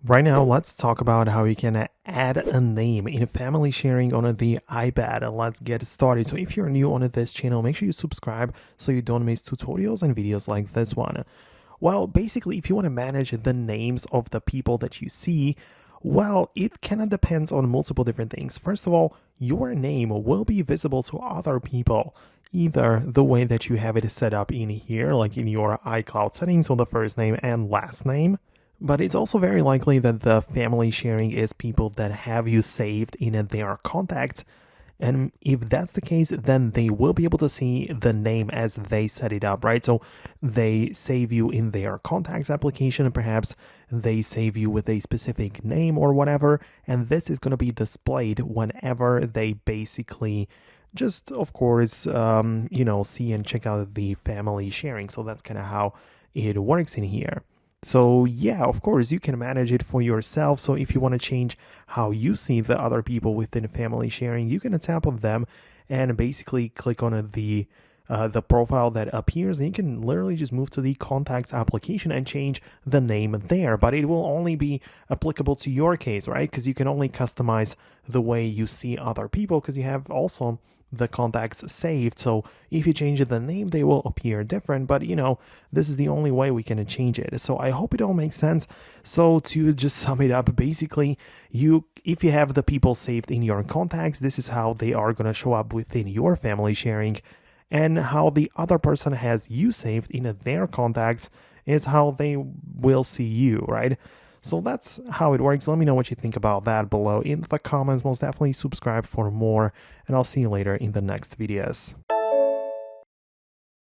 Right now, let's talk about how you can add a name in family sharing on the iPad, and let's get started. So if you're new on this channel, make sure you subscribe so you don't miss tutorials and videos like this one. Well, basically, if you want to manage the names of the people that you see, well, it kind of depends on multiple different things. First of all, your name will be visible to other people, either the way that you have it set up in here, like in your iCloud settings, so the first name and last name. But it's also very likely that the family sharing is people that have you saved in their contacts. And if that's the case, then they will be able to see the name as they set it up, right? So they save you in their contacts application, and perhaps they save you with a specific name or whatever. And this is going to be displayed whenever they basically just, of course, see and check out the family sharing. So that's kind of how it works in here. So yeah, of course, you can manage it for yourself. So if you want to change how you see the other people within family sharing, you can tap on them and basically click on the profile that appears, and you can literally just move to the contacts application and change the name there. But it will only be applicable to your case, right? Because you can only customize the way you see other people, because you have also the contacts saved. So if you change the name, they will appear different, but this is the only way we can change it. So I hope it all makes sense. So to just sum it up, basically, if you have the people saved in your contacts, this is how they are going to show up within your family sharing, and how the other person has you saved in their contacts is how they will see you, right? So that's how it works. Let me know what you think about that below in the comments. Most definitely subscribe for more, and I'll see you later in the next videos.